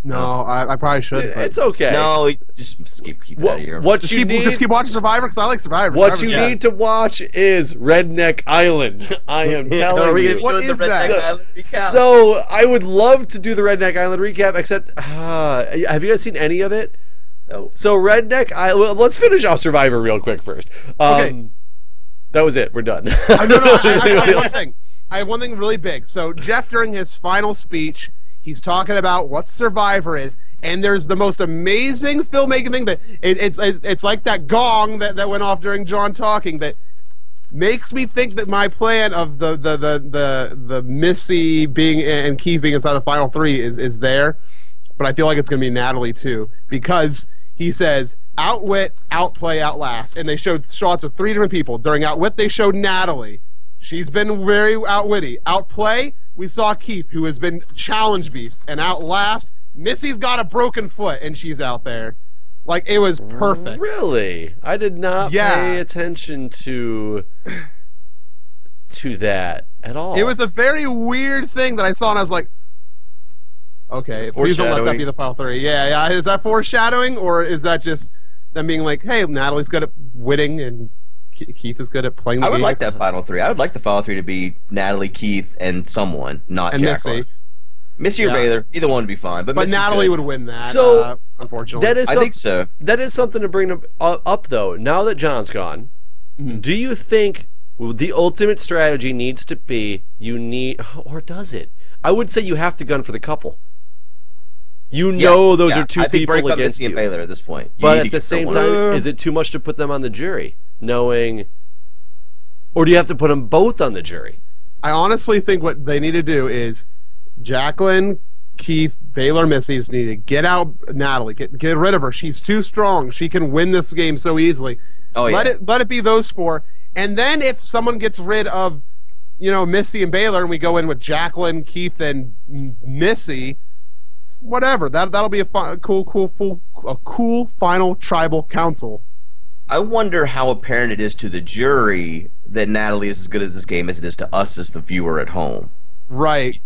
No, I probably should. It's okay. No, just keep it out of here. Just keep watching Survivor because I like Survivor. What you need to watch is Redneck Island. I am telling you. What is that? So I would love to do the Redneck Island recap, except have you guys seen any of it? No. So Redneck Island. Well, let's finish off Survivor real quick first. Okay. That was it. We're done. No. I have one thing. I have one thing really big. So Jeff, during his final speech, he's talking about what Survivor is, and there's the most amazing filmmaking thing that it's like that gong that went off during John talking that makes me think that my plan of the Missy being and Keith being inside the final 3 is there, but I feel like it's gonna be Natalie too, because he says outwit, outplay, outlast, and they showed shots of 3 different people. During outwit, they showed Natalie. She's been very outwitty. Outplay, we saw Keith, who has been challenge beast, and outlast, Missy's got a broken foot, and she's out there. Like, it was perfect. Really? I did not pay attention to that at all. It was a very weird thing that I saw, and I was like, okay, please don't let that be the final 3. Yeah. Is that foreshadowing, or is that just them being like, hey, Natalie's good at winning, and Keith is good at playing the game? I would like that final 3. I would like the final 3 to be Natalie, Keith, and someone, not Jacqueline. Missy or Baylor, either one would be fine. But Natalie would win that, so, unfortunately. I think so. That is something to bring up, though. Now that John's gone, do you think the ultimate strategy needs to be or does it? I would say you have to gun for the couple. Those are two people against Missy you. And Baylor at this point. But at the same time, is it too much to put them on the jury? Knowing, or do you have to put them both on the jury? I honestly think what they need to do is Jacqueline, Keith, Baylor, Missy just need to get out Natalie. Get rid of her. She's too strong. She can win this game so easily. Oh yeah. Let it be those 4. And then if someone gets rid of, Missy and Baylor, and we go in with Jacqueline, Keith, and Missy, whatever. That'll be a cool final tribal council. I wonder how apparent it is to the jury that Natalie is as good at this game as it is to us as the viewer at home. Right.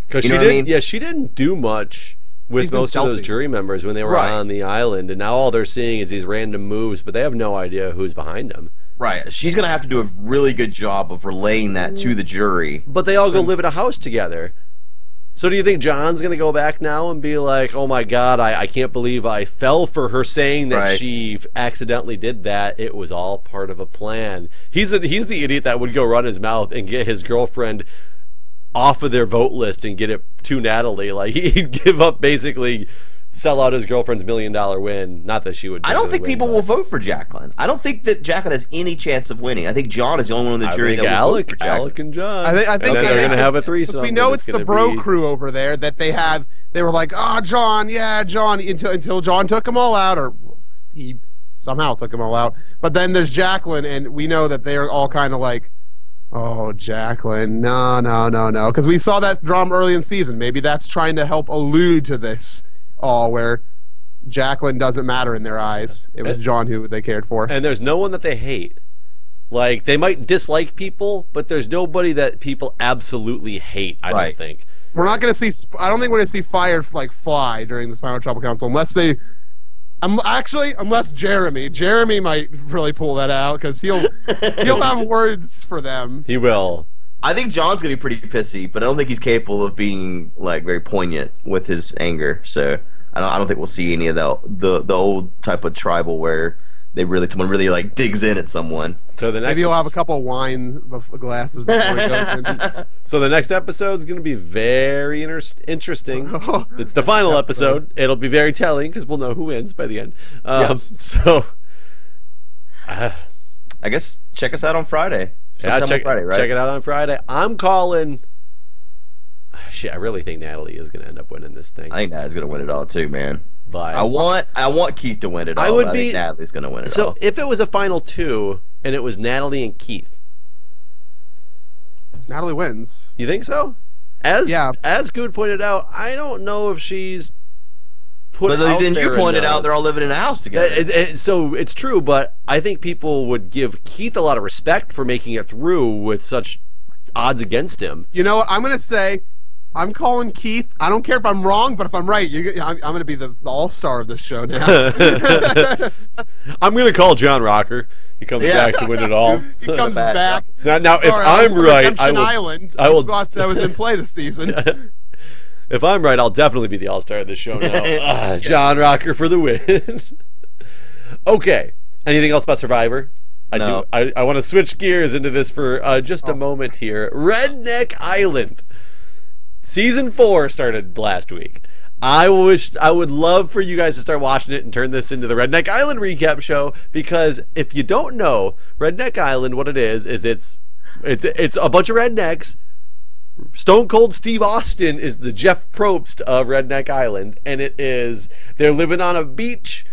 Because she didn't do much with most of those jury members when they were on the island, and now all they're seeing is these random moves, but they have no idea who's behind them. Right. She's going to have to do a really good job of relaying that to the jury. But they all go live in a house together. So do you think John's going to go back now and be like, oh my God, I can't believe I fell for her saying that she accidentally did that. It was all part of a plan. He's the idiot that would go run his mouth and get his girlfriend off of their vote list and get it to Natalie. Like, he'd give up, basically sell out his girlfriend's $1 million win. Not that she would. I don't think people will vote for Jacqueline. I don't think that Jacqueline has any chance of winning. I think John is the only one in the jury that will vote for Jacqueline. Alec and John. I think they're going to have a threesome. We know it's the bro crew over there that they have. They were like, John, until John took them all out, or he somehow took them all out. But then there's Jacqueline, and we know that they're all kind of like, oh, Jacqueline, no. Because we saw that drama early in the season. Maybe that's trying to help allude to this. Where Jacqueline doesn't matter in their eyes. It was John who they cared for. And there's no one that they hate. Like, they might dislike people, but there's nobody that people absolutely hate, I don't think. We're not going to see... I don't think we're going to see fire, fly during this final Tribal Council, unless they... unless Jeremy. Jeremy might really pull that out, because he'll have words for them. He will. I think John's gonna be pretty pissy, but I don't think he's capable of being very poignant with his anger. So I don't think we'll see any of the old type of tribal where someone really digs in at someone. So maybe he'll have a couple of wine glasses before he goes in. So the next episode is going to be very interesting. It's the final episode. It'll be very telling because we'll know who wins by the end. So I guess check us out on Friday. Check Friday, right? Check it out on Friday. I'm calling. Shit, I really think Natalie is going to end up winning this thing. I think Natalie's going to win it all too, man. But I want Keith to win it all. I think Natalie's going to win it all. So if it was a final 2 and it was Natalie and Keith, Natalie wins. You think so? As Guude pointed out, I don't know if she's But then you pointed out they're all living in a house together. So it's true, but I think people would give Keith a lot of respect for making it through with such odds against him. You know what? I'm going to say, I'm calling Keith. I don't care if I'm wrong, but if I'm right, I'm going to be the all-star of this show now. I'm going to call John Rocker. He comes back to win it all. He comes back. Now if I'm right, I will. Thought that was in play this season. If I'm right, I'll definitely be the all-star of this show now. John Rocker for the win. Okay. Anything else about Survivor? No. I want to switch gears into this for just a moment here. Redneck Island. Season 4 started last week. I would love for you guys to start watching it and turn this into the Redneck Island recap show, because if you don't know, Redneck Island, what it is it's a bunch of rednecks. Stone Cold Steve Austin is the Jeff Probst of Redneck Island, and they're living on a beach,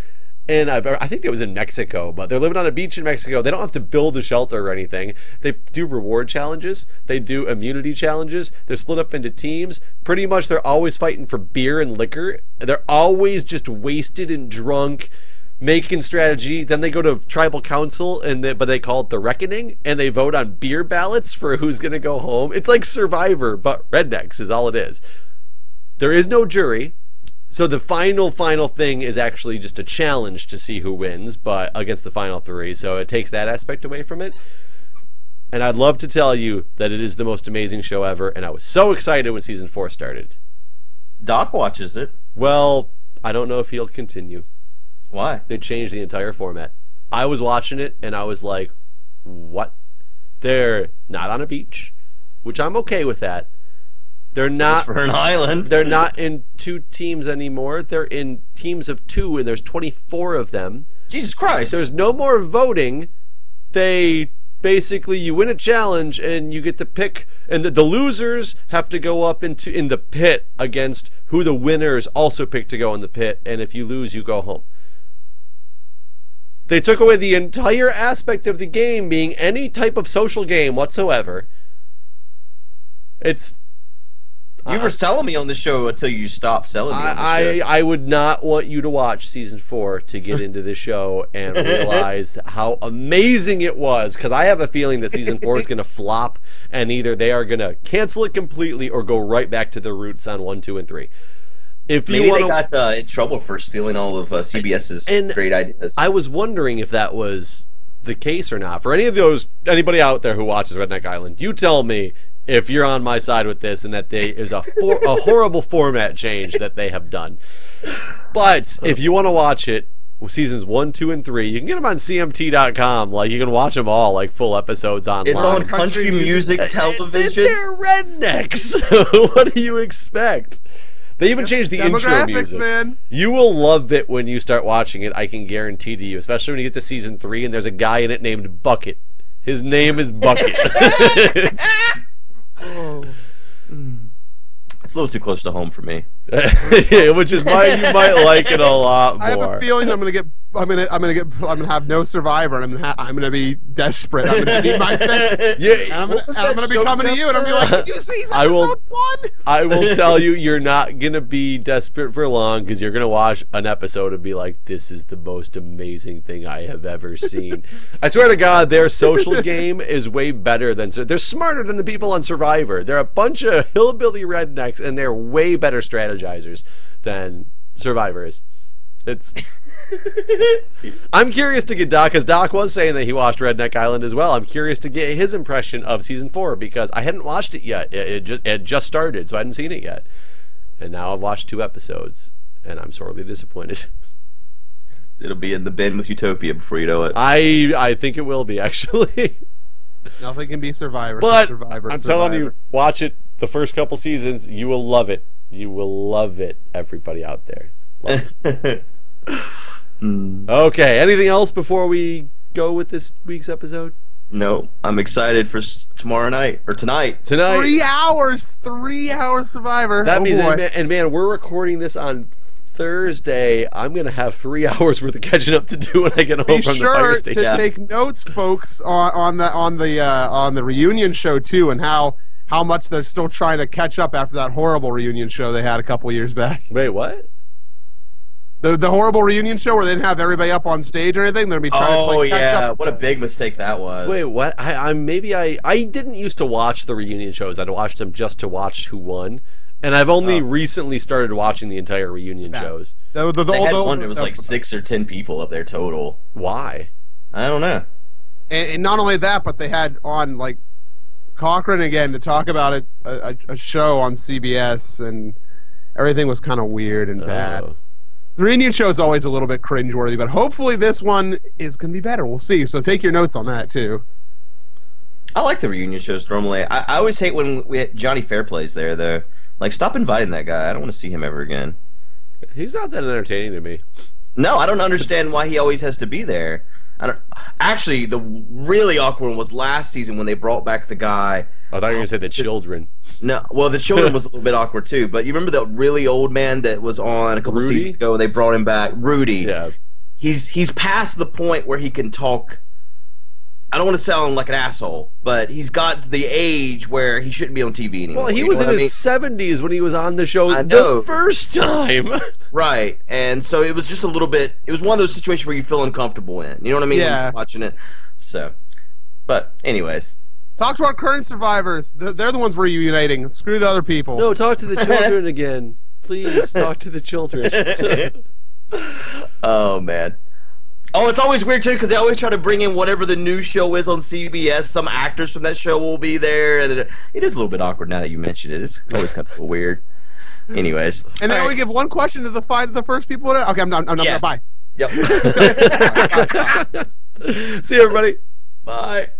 and I think it was in Mexico, but they're living on a beach in Mexico. They don't have to build a shelter or anything. They do reward challenges. They do immunity challenges. They're split up into teams. Pretty much they're always fighting for beer and liquor. They're always just wasted and drunk, making strategy. Then they go to tribal council, but they call it the Reckoning, and they vote on beer ballots for who's going to go home. It's like Survivor, but rednecks is all it is. There is no jury. So the final thing is actually just a challenge to see who wins, but against the final 3. So it takes that aspect away from it. And I'd love to tell you that it is the most amazing show ever, and I was so excited when season 4 started. Doc watches it. Well, I don't know if he'll continue. Why? They changed the entire format. I was watching it, and I was like, what? They're not on a beach, which I'm okay with that. They're not for an island. They're not in 2 teams anymore. They're in teams of 2, and there's 24 of them. Jesus Christ. There's no more voting. They basically, you win a challenge and you get to pick, and the losers have to go up in the pit against who the winners also pick to go in the pit, and if you lose, you go home. They took away the entire aspect of the game being any type of social game whatsoever. You were selling me on the show until you stopped selling me on the show. I would not want you to watch season 4 to get into the show and realize how amazing it was, because I have a feeling that season 4 is going to flop, and either they are going to cancel it completely or go right back to the roots on 1, 2, and 3. Maybe they got in trouble for stealing all of CBS's great ideas. I was wondering if that was the case or not. For anybody out there who watches Redneck Island, you tell me if you're on my side with this and that there is a horrible format change that they have done. But if you want to watch it, seasons 1, 2, and 3, you can get them on CMT.com. Like, you can watch them all, like, full episodes online. It's on country music television. They're rednecks. What do you expect? They even changed the intro music. Man. You will love it when you start watching it, I can guarantee to you. Especially when you get to season 3 and there's a guy in it named Bucket. His name is Bucket. Oh. It's a little too close to home for me. Yeah, which is why you might like it a lot more. I have a feeling I'm gonna have no Survivor, and I'm gonna be desperate. I'm gonna need my fix. Yeah, and I'm gonna be coming to you, and I'm gonna be like, "Did you see episode 1?" I will tell you, you're not gonna be desperate for long, because you're gonna watch an episode and be like, "This is the most amazing thing I have ever seen." I swear to God, their social game is way better than. They're smarter than the people on Survivor. They're a bunch of hillbilly rednecks, and they're way better strategizers than Survivor is. I'm curious to get Doc, because Doc was saying that he watched Redneck Island as well. I'm curious to get his impression of season 4, because I hadn't watched it yet. It just started, so I hadn't seen it yet. And now I've watched 2 episodes, and I'm sorely disappointed. It'll be in the bin with Utopia before you know it. I think it will be, actually. Nothing can be Survivor. But I'm telling you, watch it. The first couple seasons, you will love it. You will love it, everybody out there. Love it. Okay, anything else before we go with this week's episode? No, I'm excited for tomorrow night, or tonight. 3 hours! 3 hours Survivor. That means, and man, we're recording this on Thursday. I'm going to have 3 hours worth of catching up to do when I get home from the fire station. Be sure to take notes, folks, on the reunion show, too, and how much they're still trying to catch up after that horrible reunion show they had a couple years back. Wait, what? The horrible reunion show where they didn't have everybody up on stage or anything. They're gonna be trying to play catch up. What a big mistake that was. Wait, what? I didn't used to watch the reunion shows. I'd watch them just to watch who won, and I've only recently started watching the entire reunion shows. They had one that was like 6 or 10 people up there total. Why? I don't know. And not only that, but they had on like Cochran again to talk about a show on CBS, and everything was kind of weird and bad. The reunion show is always a little bit cringeworthy, but hopefully this one is going to be better. We'll see. So take your notes on that, too. I like the reunion shows normally. I always hate when Johnny Fairplay's there, though. Like, stop inviting that guy. I don't want to see him ever again. He's not that entertaining to me. No, I don't understand why he always has to be there. Actually, the really awkward one was last season when they brought back the guy. I thought you were going to say the children. No, well, the children was a little bit awkward, too. But you remember the really old man that was on a couple seasons ago? They brought him back. Rudy. Yeah. he's past the point where he can talk. I don't want to sound like an asshole, but he's got to the age where he shouldn't be on TV anymore. Well, he was in his 70s when he was on the show the first time. Right, and so it was just a little bit. It was one of those situations where you feel uncomfortable in. You know what I mean? Yeah. When you're watching it. So, but anyways, talk to our current survivors. They're the ones we're uniting. Screw the other people. No, talk to the children again. Please talk to the children. Oh man. Oh, it's always weird too because they always try to bring in whatever the new show is on CBS. Some actors from that show will be there, and it is a little bit awkward now that you mention it. It's always kind of weird. Anyways, and they only give one question to the first people. Okay, I'm done. Bye. Yep. See you, everybody. Bye.